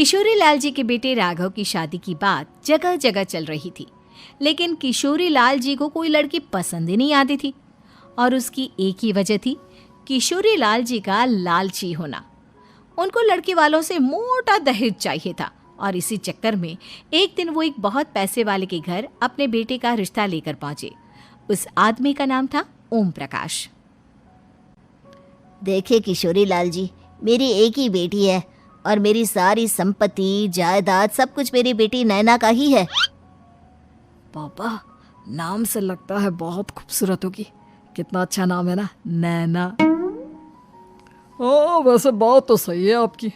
किशोरी लाल जी के बेटे राघव की शादी की बात जगह जगह चल रही थी, लेकिन किशोरी लाल जी को कोई लड़की पसंद ही नहीं आती थी। और उसकी एक ही वजह थी, किशोरी लाल जी का लालची होना। उनको लड़की वालों से मोटा दहेज चाहिए था और इसी चक्कर में एक दिन वो एक बहुत पैसे वाले के घर अपने बेटे का रिश्ता लेकर पहुंचे। उस आदमी का नाम था ओम प्रकाश। देखिए किशोरी लाल जी, मेरी एक ही बेटी है और मेरी सारी संपत्ति जायदाद सब कुछ मेरी बेटी नैना का ही है। पापा, नाम से लगता है बहुत खूबसूरत होगी। कितना अच्छा नाम है ना, नैना। ओ, वैसे बात तो सही है आपकी।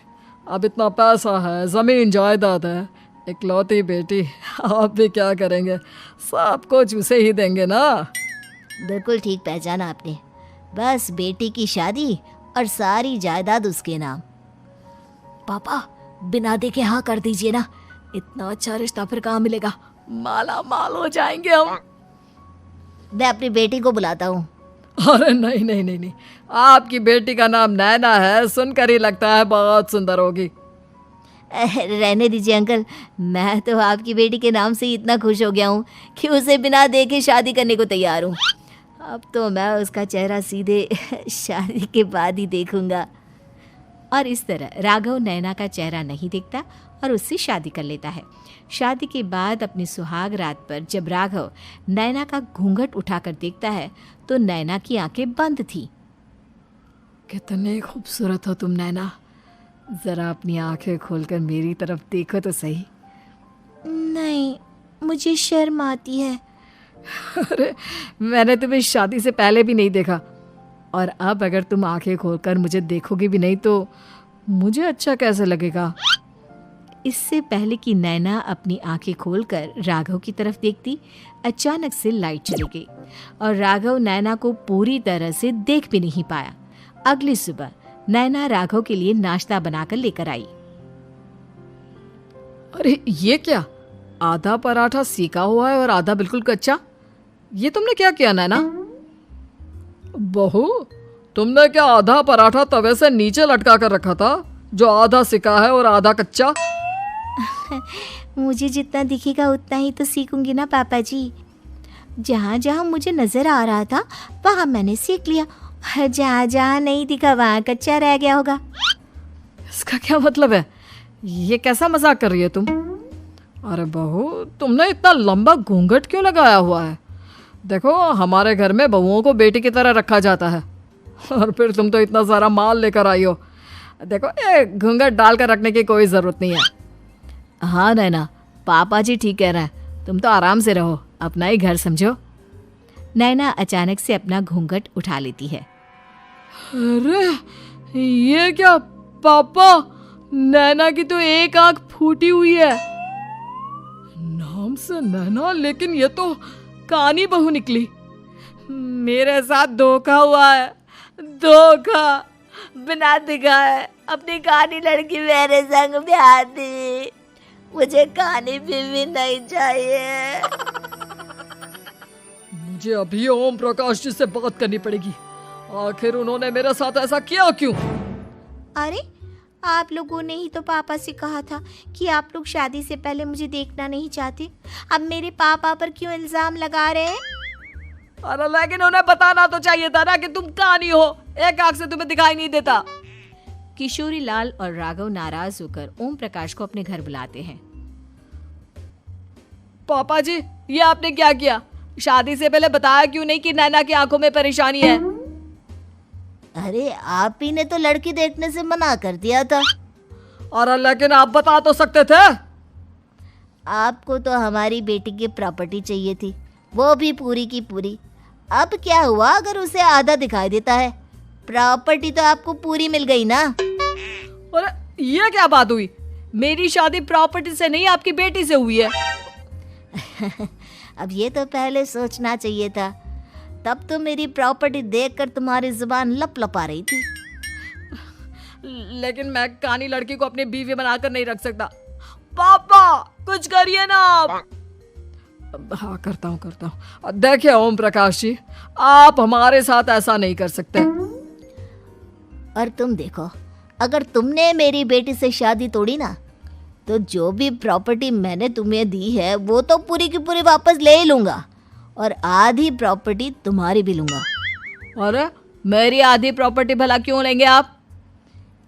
अब इतना पैसा है, जमीन जायदाद है, इकलौती बेटी, आप भी क्या करेंगे? सब कुछ उसे ही देंगे ना। बिल्कुल ठीक पहचाना आपने। बस बेटी की शादी और सारी जायदाद उसके नाम। पापा, बिना देखे हाँ कर दीजिए ना। इतना अच्छा रिश्ता फिर कहाँ मिलेगा? माला माल हो जाएंगे हम। मैं अपनी बेटी को बुलाता हूँ। अरे नहीं नहीं नहीं नहीं, आपकी बेटी का नाम नैना है, सुनकर ही लगता है बहुत सुंदर होगी। रहने दीजिए अंकल, मैं तो आपकी बेटी के नाम से ही इतना खुश हो गया हूँ कि उसे बिना देखे शादी करने को तैयार हूँ। अब तो मैं उसका चेहरा सीधे शादी के बाद ही देखूंगा। और इस तरह राघव नैना का चेहरा नहीं देखता और उससे शादी कर लेता है। शादी के बाद अपनी सुहाग रात पर जब राघव नैना का घूंघट उठाकर देखता है तो नैना की आंखें बंद थी। कितने खूबसूरत हो तुम नैना, जरा अपनी आंखें खोलकर मेरी तरफ देखो तो सही। नहीं, मुझे शर्म आती है। अरे, मैंने तुम्हें शादी से पहले भी नहीं देखा और अब अगर तुम आंखें खोलकर मुझे देखोगी भी नहीं तो मुझे अच्छा कैसे लगेगा? इससे पहले कि नैना अपनी आंखें खोलकर राघव की तरफ देखती, अचानक से लाइट चली गई और राघव नैना को पूरी तरह से देख भी नहीं पाया। अगली सुबह नैना राघव के लिए नाश्ता बनाकर लेकर आई। अरे ये क्या, आधा पराठा सेका हुआ है और आधा बिल्कुल कच्चा। ये तुमने क्या किया नैना? बहू, तुमने क्या आधा पराठा तवे से नीचे लटका कर रखा था जो आधा सेका है और आधा कच्चा? मुझे जितना दिखेगा उतना ही तो सीखूंगी ना पापा जी। जहाँ जहाँ मुझे नजर आ रहा था वहाँ मैंने सीख लिया, जहाँ जहाँ नहीं दिखा वहाँ कच्चा रह गया होगा। इसका क्या मतलब है? ये कैसा मजाक कर रही है तुम? अरे बहू, तुमने इतना लंबा घूंघट क्यों लगाया हुआ है? देखो, हमारे घर में बहुओं को बेटी की तरह रखा जाता है और फिर तुम तो इतना सारा माल लेकर आई हो। देखो, ये घूंघट डालकर रखने की कोई ज़रूरत नहीं है। हाँ नैना, पापा जी ठीक कह रहे हैं, तुम तो आराम से रहो, अपना ही घर समझो। नैना अचानक से अपना घूंघट उठा लेती है। अरे ये क्या पापा, नैना की तो एक आंख फूटी हुई है। नाम से नैना, लेकिन ये तो कानी बहू निकली। मेरे साथ धोखा हुआ है, धोखा। बिना दिखाए अपनी कानी लड़की मेरे संग ब्याह दी। मुझे कानी बीवी नहीं चाहिए। मुझे अभी ओम प्रकाश जी से बात करनी पड़ेगी। आखिर उन्होंने मेरे साथ ऐसा किया क्यों? अरे, आप लोगों ने ही तो पापा से कहा था कि आप लोग शादी से पहले मुझे देखना नहीं चाहते। अब मेरे पापा पर क्यों इल्जाम लगा रहे हैं? अरे लेकिन उन्हें बताना तो चाहिए था ना कि तुम कानी हो, एक आंख से तुम्हें दिखाई नहीं देता। किशोरी लाल और राघव नाराज होकर ओम प्रकाश को अपने घर बुलाते हैं। पापा जी, ये आपने क्या किया? शादी से पहले बताया क्यों नहीं कि नैना की आंखों में परेशानी है? अरे, आप ही ने तो लड़की देखने से मना कर दिया था। अरे लेकिन आप बता तो सकते थे। आपको तो हमारी बेटी की प्रॉपर्टी चाहिए थी, वो भी पूरी की पूरी। अब क्या हुआ अगर उसे आधा दिखाई देता है? प्रॉपर्टी तो आपको पूरी मिल गई ना। अरे ये क्या बात हुई? मेरी शादी प्रॉपर्टी से नहीं, आपकी बेटी से हुई है। अब ये तो पहले सोचना चाहिए था। तब तो मेरी प्रॉपर्टी देखकर तुम्हारी जुबान लप-लपा रही थी। लेकिन मैं कानी लड़की को अपनी बीवी बनाकर नहीं रख सकता। पापा, कुछ करिए ना आप। हाँ, करता हूँ। देखिए ओम प्रकाश जी, आप हमारे साथ ऐसा नहीं कर सकते। और तुम देखो, अगर तुमने मेरी बेटी से शादी तोड़ी ना तो जो भी प्रॉपर्टी मैंने तुम्हें दी है वो तो पूरी की पूरी वापस ले ही लूँगा और आधी प्रॉपर्टी तुम्हारी भी लूँगा। अरे मेरी आधी प्रॉपर्टी भला क्यों लेंगे आप?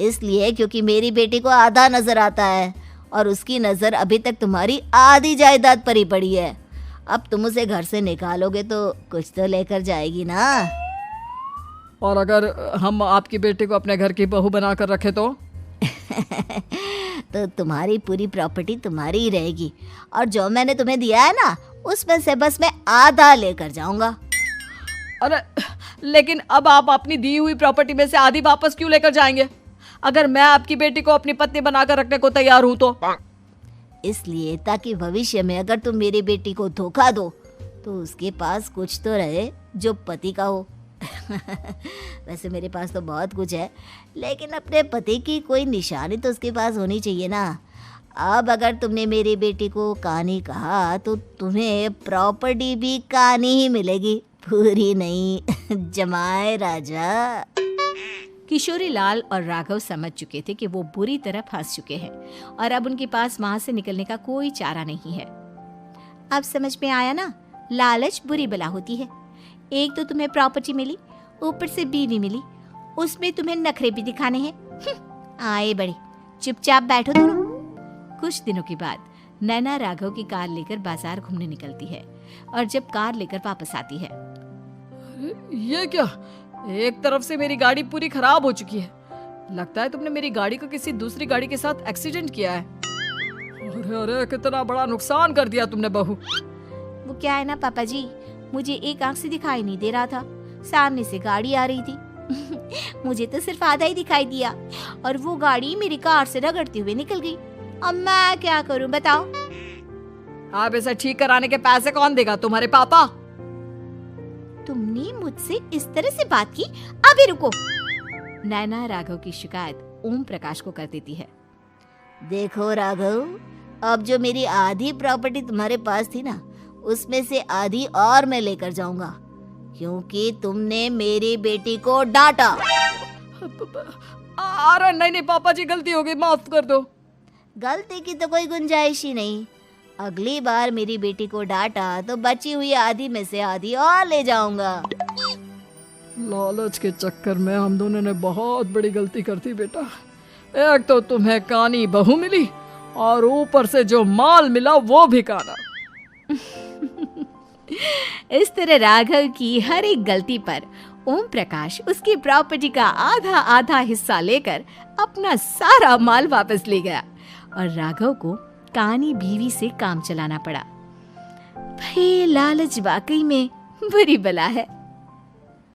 इसलिए क्योंकि मेरी बेटी को आधा नज़र आता है और उसकी नज़र अभी तक तुम्हारी आधी जायदाद पर ही पड़ी है। अब तुम उसे घर से निकालोगे तो कुछ तो लेकर जाएगी ना। और अगर हम आपकी बेटी को अपने घर की बहू बना कर रखे तो? तो तुम्हारी पूरी प्रॉपर्टी तुम्हारी ही रहेगी और जो मैंने तुम्हें दिया है ना उसमें से बस मैं आधा लेकर जाऊंगा। अरे लेकिन अब आप अपनी दी हुई प्रॉपर्टी में से आधी वापस क्यों लेकर जाएंगे? अगर मैं आपकी बेटी को अपनी पत्नी बनाकर रखने को तैयार हूं तो? इसलिए ताकि भविष्य में अगर तुम मेरी बेटी को धोखा दो तो उसके पास कुछ तो रहे जो पति का हो। वैसे मेरे पास तो बहुत कुछ है लेकिन अपने पति की कोई निशानी तो उसके पास होनी चाहिए ना। अब अगर तुमने मेरी बेटी को कहानी कहा तो तुम्हें प्रॉपर्टी भी कहानी ही मिलेगी, पूरी नहीं। जमाए राजा। किशोरी लाल और राघव समझ चुके थे कि वो बुरी तरह फंस चुके हैं और अब उनके पास वहां से निकलने का कोई चारा नहीं है। अब समझ में आया ना, लालच बुरी बला होती है। एक तो तुम्हें प्रॉपर्टी मिली, ऊपर से बीवी मिली, उसमें तुम्हें नखरे भी दिखाने हैं। आए बड़े, चुपचाप बैठो दोनों। कुछ दिनों के बाद नैना राघव की कार लेकर बाजार घूमने निकलती है और जब कार लेकर वापस आती है, ये क्या? एक तरफ से मेरी गाड़ी पूरी खराब हो चुकी है। लगता है तुमने मेरी गाड़ी को किसी दूसरी गाड़ी के साथ एक्सीडेंट किया है। अरे अरे कितना बड़ा नुकसान कर दिया तुमने बहू। वो क्या है ना पापा जी, मुझे एक आंख से दिखाई नहीं दे रहा था, सामने से गाड़ी आ रही थी। मुझे तो सिर्फ आधा ही दिखाई दिया और वो गाड़ी मेरी कार से रगड़ते हुए निकल गई। अब मैं क्या करूं बताओ? आप इसे ठीक कराने के पैसे कौन देगा? तुम्हारे पापा। तुमने मुझसे इस तरह से बात की? अभी रुको। नैना राघव की शिकायत ओम प्रकाश को कर देती है। देखो राघव, अब जो मेरी आधी प्रॉपर्टी तुम्हारे पास थी ना उसमें से आधी और मैं लेकर जाऊंगा क्योंकि तुमने मेरी बेटी को डांटा। अरे नहीं पापा जी, गलती हो गई, माफ कर दो। गलती की तो कोई गुंजाइश ही नहीं। अगली बार मेरी बेटी को डांटा तो बची हुई आधी में से आधी और ले जाऊंगा। लालच के चक्कर में हम दोनों ने बहुत बड़ी गलती कर दी बेटा। एक तो तुम्हें कानी बहू मिली और ऊपर से जो माल मिला वो भी काना। इस तरह राघव की हर एक गलती पर ओम प्रकाश उसकी प्रॉपर्टी का आधा आधा हिस्सा लेकर अपना सारा माल वापस ले गया और राघव को कानी बीवी से काम चलाना पड़ा। भाई लालच वाकई में बुरी बला है।